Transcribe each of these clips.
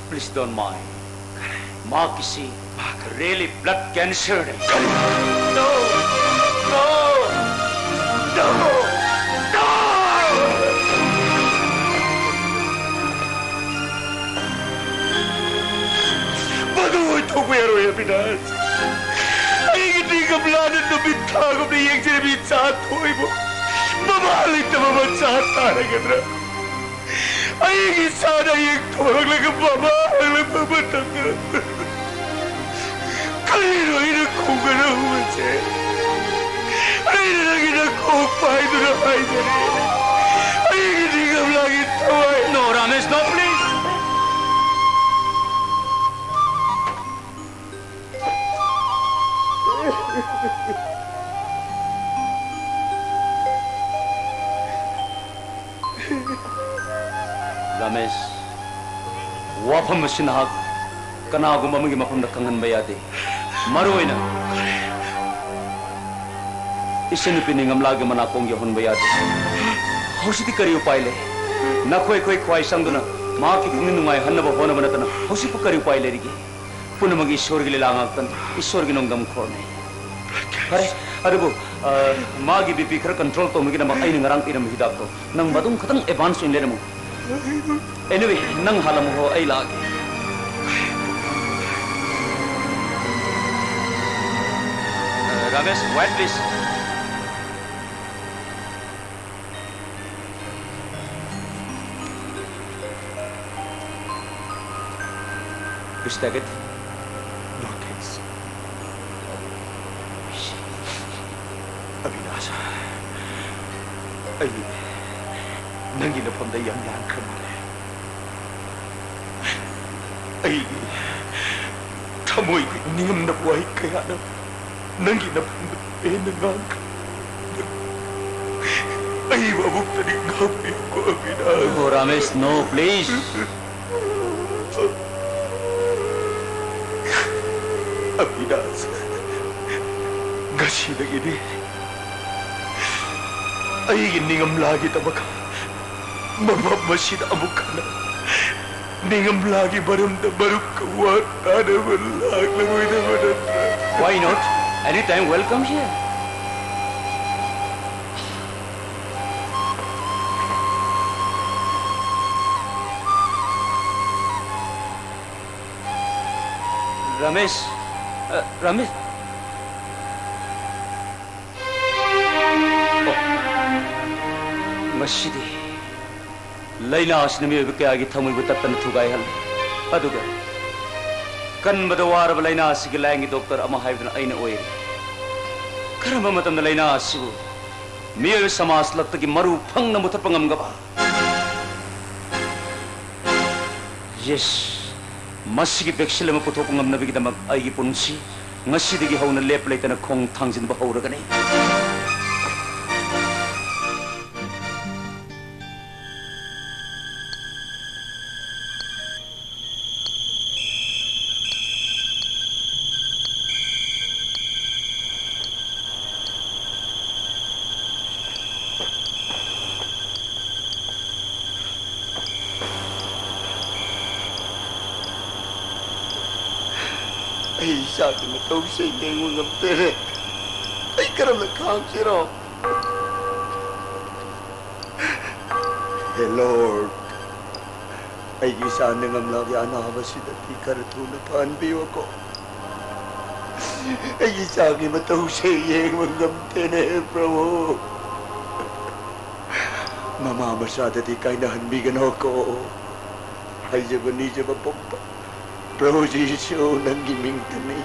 Please don't mind. माँ किसी really blood cancer है. No! No! No! No! Baduy tukwero ya Pinas. Ay hindi ka planan na bintang ng iyang sinabit sa atoy mo. Mamahalit na mamansahat talaga na. Ay hindi sana iyang tuwag lang ang mamahal ng mamatang na. Kanino inakong ka na humansi? Ay inakong pahay doon na pahay na rin. Ay hindi ka langit taway. No, Ramesh, no, please. Ramesh, wapam mo sinahag. Kanago mamagi mapamdakangan bayade. Maruoy na. Isinipiningam lagi manakong yahon bayade. Hositi kariyo paile. Nakoy kway sang do na. Maki kuminungay hanaba hona manatana. Hosi pa kariyo paile rigi. Puna mag isor gililangag tan. Isor ginonggam korne. Kare, adubo, magi BP kar control to magi na makay ni ngarang ina mahidap to. Nang badung katang advance in mo. Anyway, nang halam ho ay lagi. Ramesh, wait please. Is that it? No thanks. Abinasa. Ay, nanginapam na yan ka mo. Ay, tamoy ningam na buhay kaya na nanginapam na penangang ka. Ay, wabog na rin gabi ko, Abinasa. Oh, Ramesh, no, please. Abinasa, ngasi na gini. Ay, ningam lagi tabaka. Mamamasin amok ka na. Ningam lagi baram na baruk kawat na naman lang langoy naman na. Why not? Anytime welcome here. Ramesh, Ramesh. Oh, masidi. Laina asne me ke agi thamui butattan thugai hal. Aduga. Kan badawar laina asigi laingi doctor ama haibna aina oye. Karamba matam na laina asibu. Miyo samas lattagi maru phang na mutapangam gaba. Yes. Masigi beksil ama puthok ngam na bigidamag aigi punsi ngasidigi hauna lep leitana khong thangjin ba hauragani. Ay, sabi mo ito sa inyong mga tere. Ay, karam na kangsiro. Hey, Lord. Ay, isa na ngam lagi anawa si dati karatuna paanbiyo ko. Ay, isa mo ito sa inyong mga tere, Prabhu. Mamamasa dati kay nahanbigan ako. Ay, jago ni jago pagpa. Prabhu Jisu nang giming kami.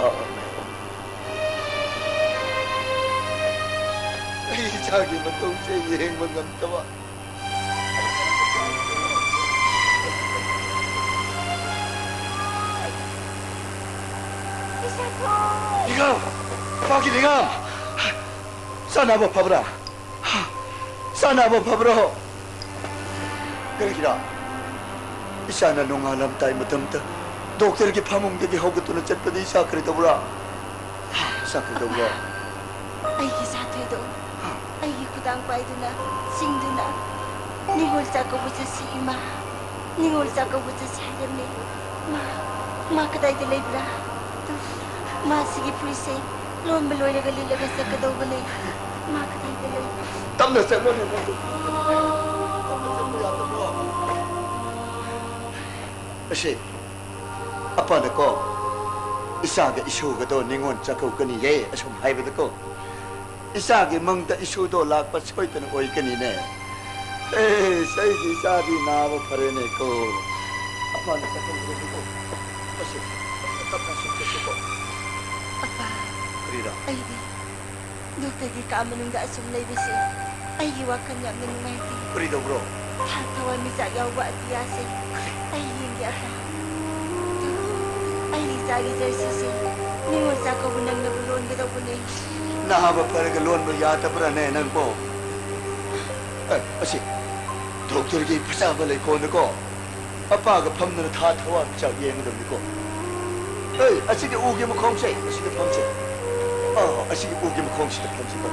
Amen. Ay, sagi matong sa iyong mga tawa. Ikaw! Bakit ikaw? Sana mo, Pabra? Sana mo, Pabro? Kaya isa na nung alam tayo matamta. Doktor ki pamong dagi hogot na chat padi sakri dobra. Sakri dobra. Ay gisatoy do. Ay kudang pai do na sing do na. Nihol sa ko sa si ima. Ningol Chakkouba ꯆꯠꯁꯦ ꯍꯥꯏꯔꯝꯃꯦ ꯃꯥ ꯀꯗꯥꯏꯗ ꯂꯩꯕ꯭ꯔꯥ ꯃꯥꯁꯤꯒꯤ ꯐꯨꯔꯤꯠꯁꯦ ꯂꯣꯟꯕ ꯂꯣꯏꯔꯒ ꯂꯤꯠꯂꯒ ꯆꯠꯀꯗꯧꯕꯅꯦ ꯃꯥ ꯀꯗꯥꯏꯗ ꯂꯩ ꯇꯝꯅ ꯆꯠꯂꯣꯅꯦ ꯑꯁꯤ ꯑꯄꯥꯅꯀꯣ ꯏꯁꯥꯒ ꯏꯁꯨꯒꯗꯣ ꯅꯤꯉꯣꯜ ꯆꯥꯛꯀꯧꯒꯅꯤꯌꯦ ꯑꯁꯨꯝ ꯍꯥꯏꯕꯗꯀꯣ ꯏꯁꯥꯒꯤ ꯃꯪꯗ ꯏꯁꯨꯗꯣ ꯂꯥꯛꯄ ꯁꯣꯏꯗꯅ ꯑꯣꯏꯒꯅꯤꯅꯦ ꯑꯩꯒꯤ ꯏꯆꯥꯗꯤ ꯅꯥꯕ ꯐꯔꯦꯅꯦꯀꯣ ꯑꯄꯥꯅ ꯆꯥꯛꯀꯧꯒꯅꯤꯀꯣ ꯑꯁꯤ ꯇꯞꯅ ꯁꯨꯝ ꯑꯄꯥ ꯀꯔꯤꯔꯥ ꯑꯩꯗꯤ ꯗꯣꯛꯇꯔꯒꯤ ꯀꯥ ꯃꯅꯨꯡꯗ ꯑꯁꯨꯝ ꯂꯩꯕꯁꯦ ꯑꯩꯒꯤ ꯋꯥꯈꯜ ꯌꯥꯝꯅ ꯅꯨꯡꯉꯥꯏꯇꯦ ꯀꯔꯤꯗꯧꯕ꯭ꯔꯣ ꯊꯥꯛ ꯊꯋꯥꯟꯃꯤꯆꯥꯛ ꯌꯥꯎꯕ ꯑꯇꯤꯌꯥꯁꯦ ꯑꯩ ꯌꯦꯡꯒꯦ ꯑꯄꯥ ꯑꯩꯒꯤ ꯏꯆꯥꯒꯤ ꯖꯔꯁꯤꯁꯦ ꯅꯤꯉꯣꯜ ꯆꯥꯛꯀꯧꯕ ꯅꯪꯅꯕ ꯂꯣꯟꯒꯗꯧꯕꯅꯦ ꯅꯥꯕ ꯐꯔꯒ ꯂꯣꯟꯕ ꯌꯥꯗꯕ꯭ꯔꯥꯅꯦ ꯅꯪꯕꯣ ꯑꯁꯤ ꯗꯣꯛꯇꯔꯒꯤ ꯐꯖꯕ ꯂꯩꯀꯣꯟꯗꯀꯣ ꯑꯄꯥꯒ ꯐꯝꯗꯅ ꯊꯥ ꯊꯋꯥꯟꯃꯤꯆꯥꯛ ꯌꯦꯡꯒꯗꯕꯅꯤꯀꯣ ꯑꯁꯤꯒꯤ ꯎꯒꯤ ꯃꯈꯣꯡꯁꯦ ꯑꯁꯤꯗ ꯐꯝꯁꯦ ꯑꯁꯤꯒꯤ ꯎꯒꯤ ꯃꯈꯣꯡꯁꯤꯗ ꯐꯝꯁꯤꯀꯣ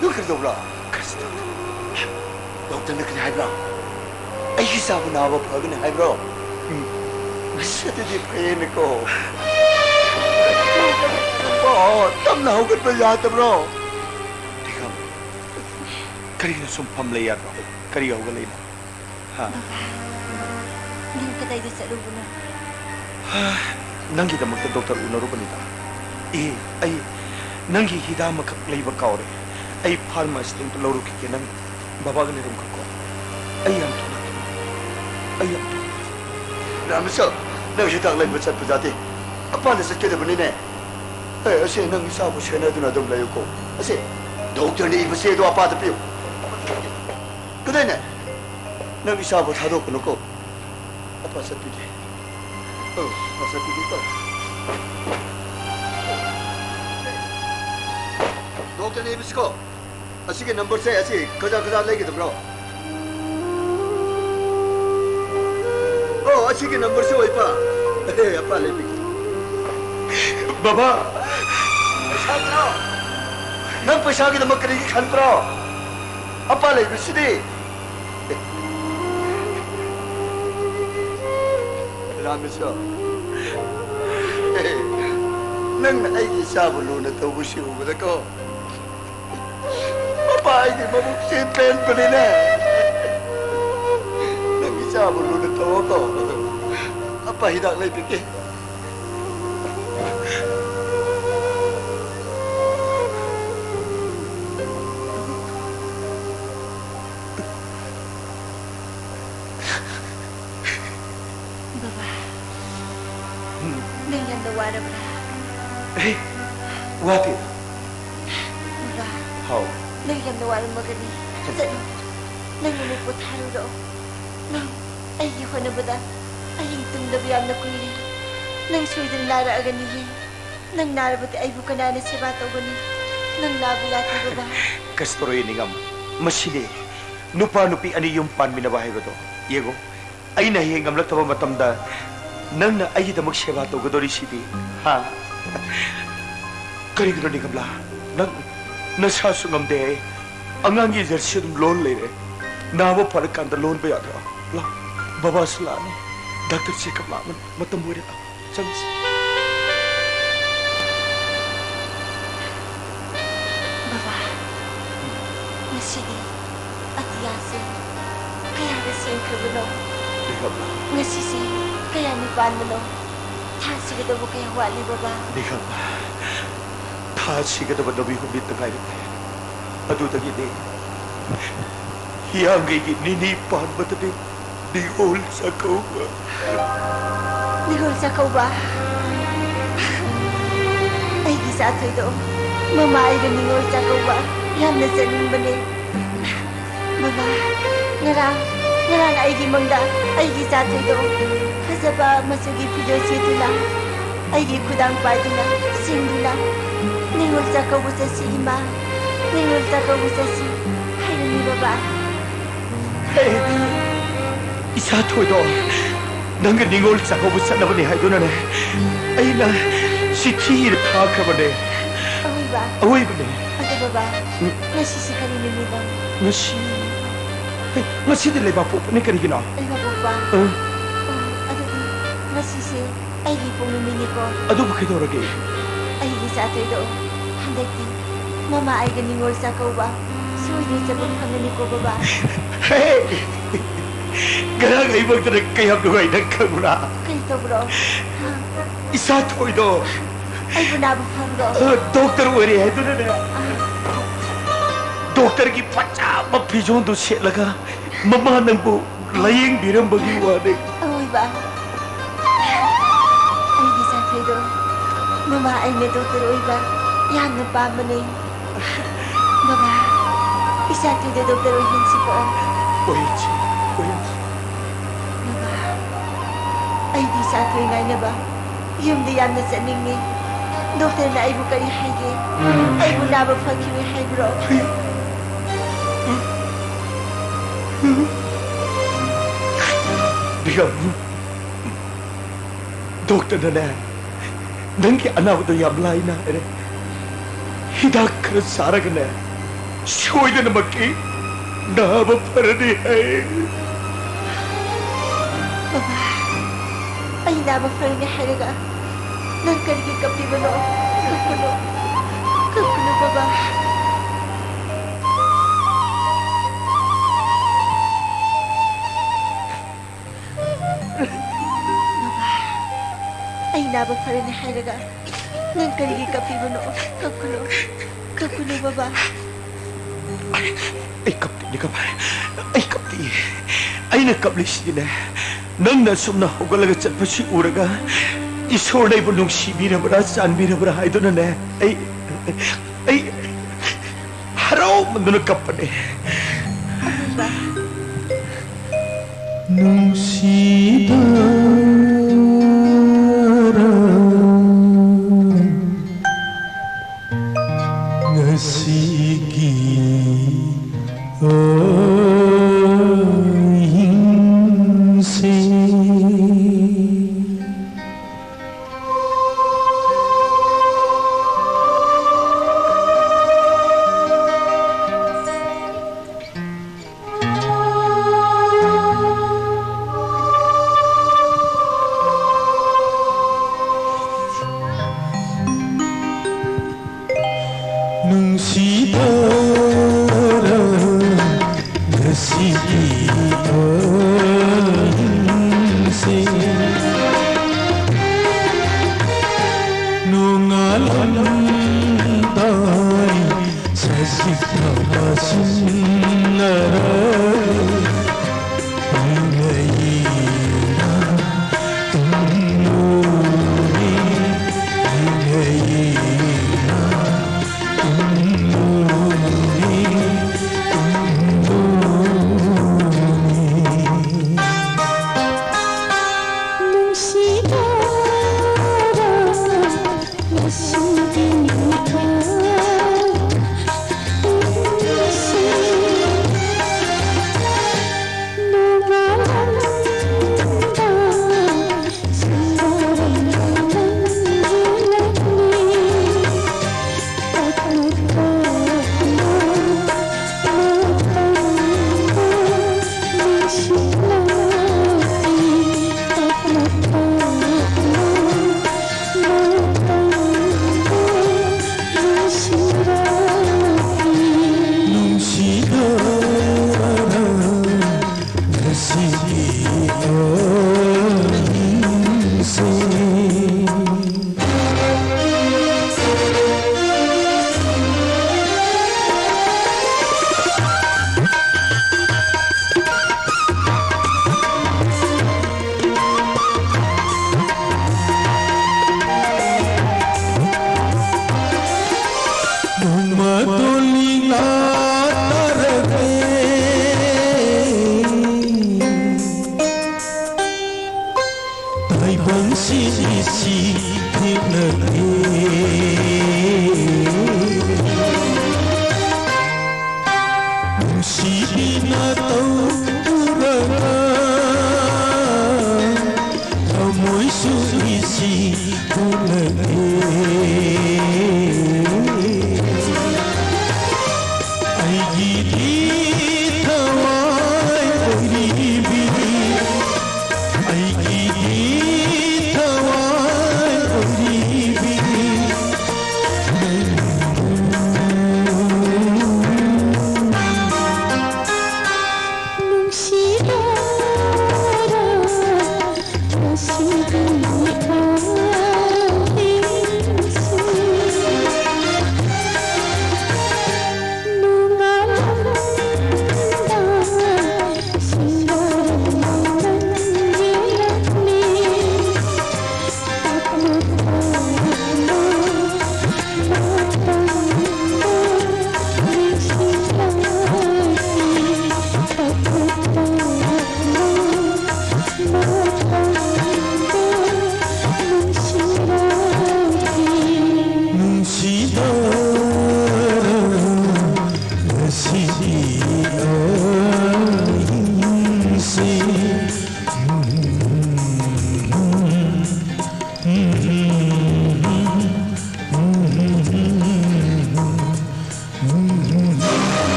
너 그러더라. doktorna kini haybra. Ay hisabu na ba pagani haybra. Masiyati pain ko. Tam na hugat ba yata bro. Tikam. Kari na sumpam lay yata. Kari hugat lay na. Ha. Nang katay di sa lubo na. Nang kita magta doktor unaro ba nita? Ay nanghi hida makak lay ba kaore. Ay pharmacist ng tularo kiki nang babagan ni rumko ko. Ay am tu. Ay am tu. Ramso, nang hita lay ba sa pajati. Apa na sa kida ba ni ne? Ay asi nang isa mo siya na doon layo ko. Asi doktor ni iba siya do apa tapiyo. Kuday na. Nang isa mo thado ko ko. Apa sa pidi. Masa pidi ko. doktor ni ibis ko. Asige number say asi kaza lagi to bro. Asige number say oi pa. Apa lebi. Baba. Paisa bro. Nang paisa ki namak kari khan bro. Apa lebi sidi. Ramesha. Nang ai ki sabu na to bushi ubada ko. Apa ini mabuk si pen penina? Nang isa mo luna tawa ko. Apa hidak lay pikir? Baba, dengan dawara bra. Wati. Baba. How? Nang yam nawala magani. Saan? Nang lumupot haro do. Nang ay ko na bada. Ay tumdabiyam na kuiri. Nang suidan lara aganihi. Nang narabati ay bukanana si bata gani. Nang nabiyati baba. Kastoro iningam. Masili. Nupa-nupi ani yung pan minabahay ko to. Yego. Ay nahihingam lang tama matamda. Nang na ay damag siya bato gadori siti. Ha? Karigro ni kamla. Nang nasasungam de angangi jersey dum loan le re nawa par kan da loan ba yada la baba salani doctor check up la matam bore ta chams Baba nasidi atiyase kaya da sing kabno nasisi kaya ni pan mo thasi ga do kaya wali baba dikha siga da badabi hubit na kayo. Adutagi de. Hiyangay ninipan ba tabi Nihol sa kauba. Nihol sa kauba? Ay gisa ato'y doon. Mamaay na nihol sa kauba. Yan na sa nimbali. Mama, ngarang ay gimangda. Ay gisa ato'y doon. Kasaba masugi pido sito lang. Ay gikudang pado lang. Singdo lang. Nihol sa kauba sa si Ima. Nihol sa kauba sa si Hailani baba. Isa ato'y doon. नंग निगोल चाकौबु चनबने हाइदुनने अइना सिथि थाखबने अवैबा अवैबने अदे बाबा ngasi si kari ni ba ngasi de leba popne karigina ai ba papa adu ngasi se ai gi pong ni ko adu bkhidorage ai gi sa thai do handaki mama ai ga ningol sa ko ba soi ni chabun phangani ko baba gara gai bagdare kai hab dugai dak khura kai to bro isa thoido ai buna bu phang do doctor ore hai tu ne doctor ki pacha ma phijon do se laga mama nang bu layeng biram bagi wa de oi ba ai gi sa thai do mama ai ne doctor oi ba yan na pa mane baba isa thai de doctor oi hin si ko oi ai di sa thai ngai na ba yum di yan na sa ning ni doctor na ai bu kari hai ge ai bu na ba phaki we hai bro Digam doctor na nangi anaw do yablai na ere hidak kar sarag na shoy de namaki na ba paradi hai baba ai na ba farni hariga nan kargi kapi bano kapuno baba ai na ba farni hariga nan kargi kapi bano kapuno baba ai kapti ni kapay ai kapti ai na kaplis ni nang na sumna hogalaga chatpasi uraga isor dai bu nungsi birabra chanbirabra haiduna ne ai harau manduna kapane nungsida ngasigi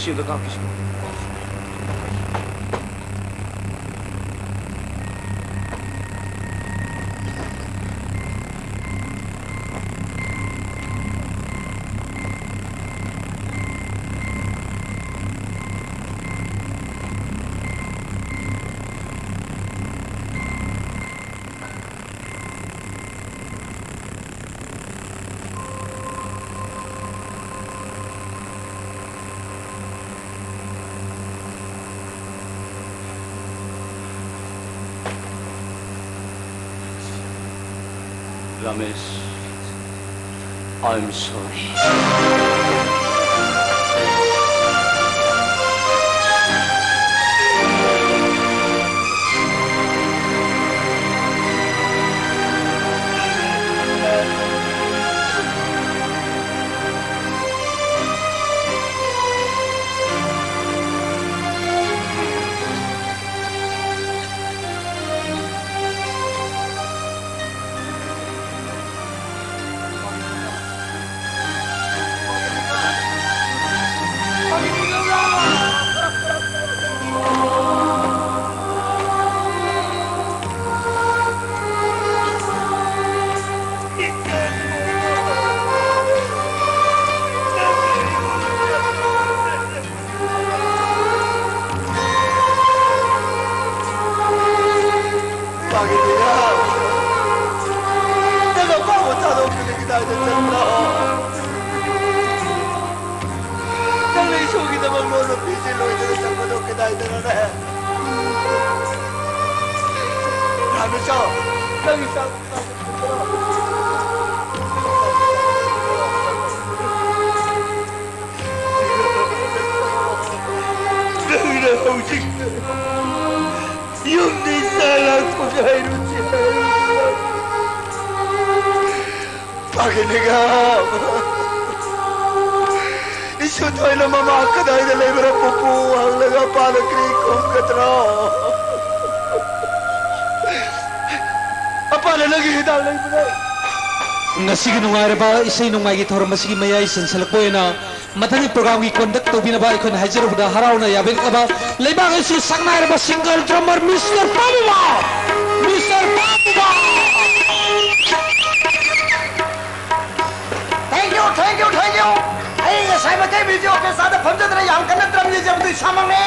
시우도 가고 싶어. Ramesh, I'm sorry. इसे नुंगाई थोरम मसिगी मयाई संसलकोयना मथंगी programme की conduct तौबिनबा इखन हाजिरबदा हराउना याबेकबा लेबाग इसी संगनायरबा सिंगल ड्रमर मिस्टर पामुबा थैंक यू आई साइबते वीडियो के साथ फमजदरा याम कन्न ड्रम ये जब दुई सामने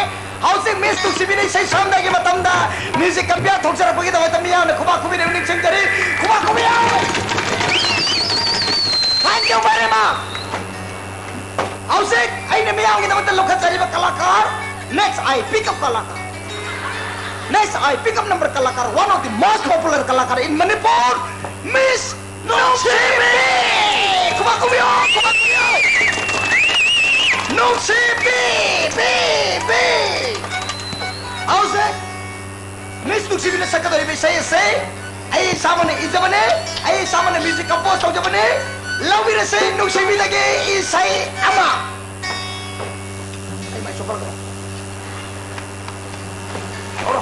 हाउसिंग मिस तु सिबिनी सही सामने के मतमदा म्यूजिक कंप्या थोचरा पगी दवा तमिया ने खुबा खुबी ने निक्सिंग करी खुबा खुबी Thank you very much. Hausik, I ne miyang kita betul lokal cari kalakar. Next, I pick up kalakar. Next, I pick up number kalakar. One of the most popular kalakar in Manipur, Miss Nongsibi. Kumakumiyo. Nongsibi, Hausik, Miss नुक्सिबिना सकदोरिबे से आई सामने इजबने आई सामने music compose तौजबने लौबिरसे नुक्सिबिदगे इसै अमा I my सोपर को और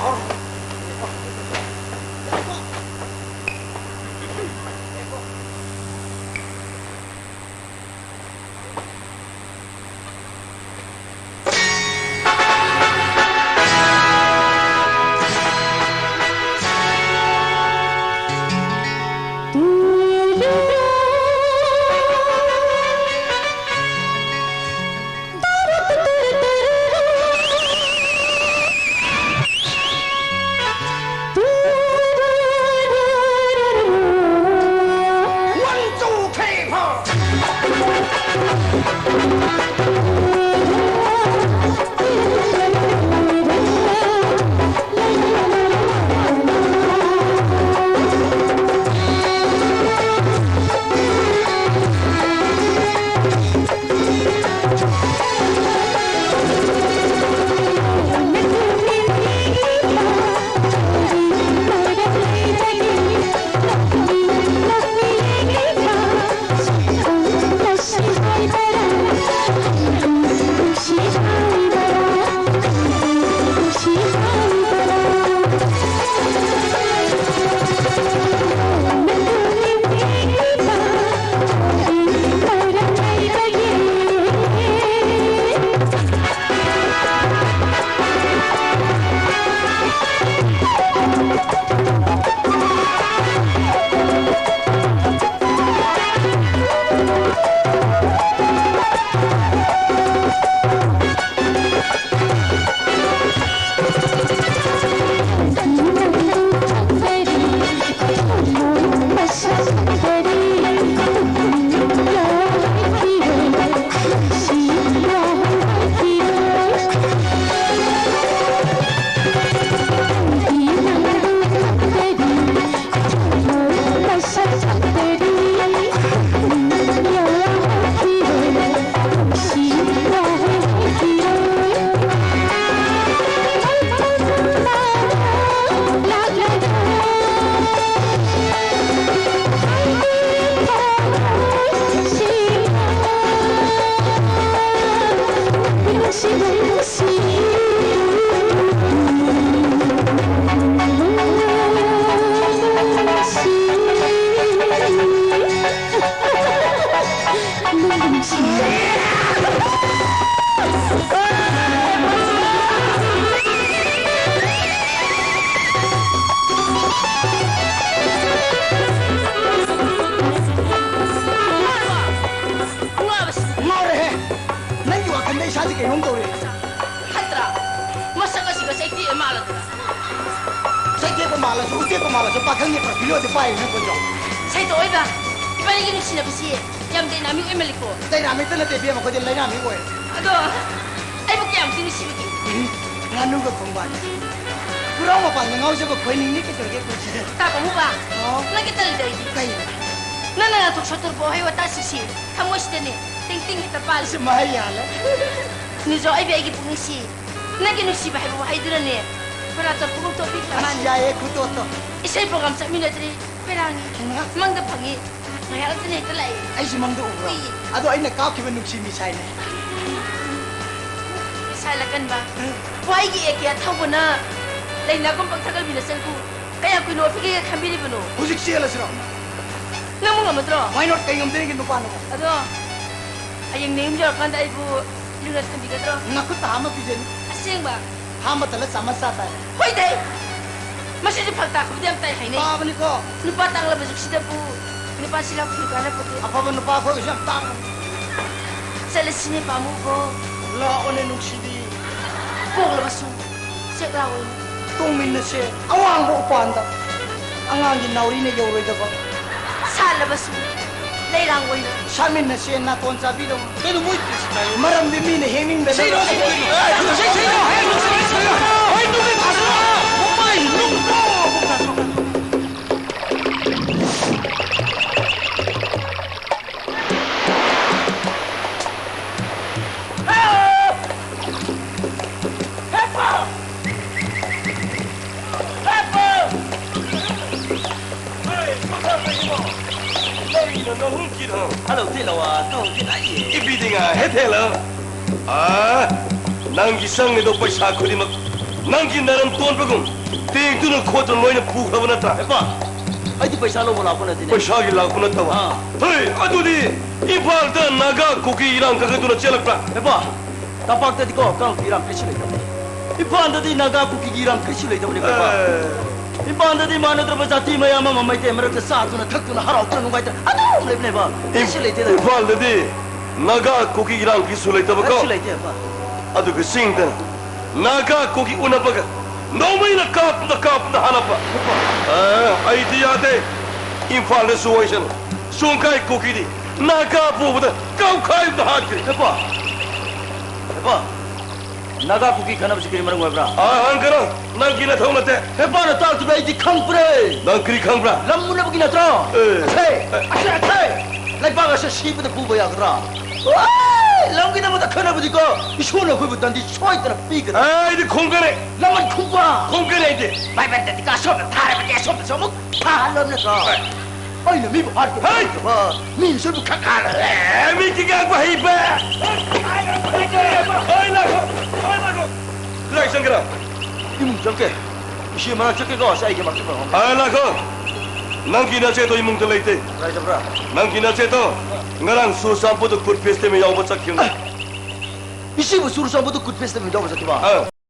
Isai program sa minatri perangi mangda phangi ngaya atne talai ai si mangda ubra ado ai na ka ki ban nuksi mi sai ne sai la kan ba wai gi ekya thawna leina kom pak thagal bina sanku kaya ku no phige khambiri bano hujik si ala sira namu ngamadro why not kai ngamde ki nupa no ado ayeng name jo kan dai bu lunga thambi gadro nakut ta ma pijen aseng ba ha ma tala samasa ta hoi dai masih di fakta aku diam tay hai ni pa bani ko nupa tang la bazuk sida bu nupa sila ku kana pati apa ban nupa ko jam tang sala sini pamu ko la one nuksi di ko la basu sek la oi tung min na se awang bo panda angang gi nauri ne yo roi da ba sala basu leirang oi shamin na se na ton sa bi do ke no mui maram de mi ne heming be sei sei hoi tu me pasu mai lung po Pepper! 너무 길어. Hello, Tilawa. No, Tilaye. 이비딩아 해태라. 아, 난기 상내도 पैसा खोरी 막 난기 나름 돈 버금. 땡두는 코드 너희는 부하고 났다. Epa. Ay di paisa lo wala ko na din. पैसा की lakh 났다 와. 아. 헤이, 아두디 이발다 나가 고기랑 그거도 чел락라. Epa. Tapak tadi ko kang pirang krishi lai. Ipan tadi naga ku kigirang krishi lai dabni epa. Ipan tadi mana tra bajati maya mama mai te mera sa tu na thak tu na harau tu na ngai ta. Adu le ne ba. Krishi lai te da. 이발다디 나가 고기랑 기술을 Krishi 있다고. lai te epa. 아두 그 싱든 나가 고기 우나빠가 너무이나 까쁘다 하나빠. 아, 아이디어대 인파를 수호해서는 손가이 고기디 나가 보보다 까우카이도 하지. Epa. Epa. Naga ku ki kana bisi kiri marang bra. 아, 안 그럼 난 기나 통났대. Epa na tak tu bai di khang pre. 난 그리 강브라. Lam mun na bagi na tra. Eh. Hey. Hey. Lai ba ga sa shi bu da bu ba ya gra. Oi! Lam ki na mo da khana budi ko. Isho na ku bu dan di choi ta pi ga. 아, 이제 공간에 Laman khung ba. 이제. Bai bai tadi ka shop ta re ba dia shop so mu. Ta lom na ka. Ai na mi ba har. Hai! Mi so bu ka ka la. 미기가 뭐 해봐. 어이 나고. 그래 생겨라. Im jam ke. Ishi ma chak ke ko sai ke ma chak ba. 아, 나고. 난 기나 제도 이몽들 레이테. Rai jam ra. 난 기나 제도 나랑 수산포도 굿 페스티벌 야고 찾기는. Ishi bu sur sa bu tu kut peste mi do ba sa ki ba. 아.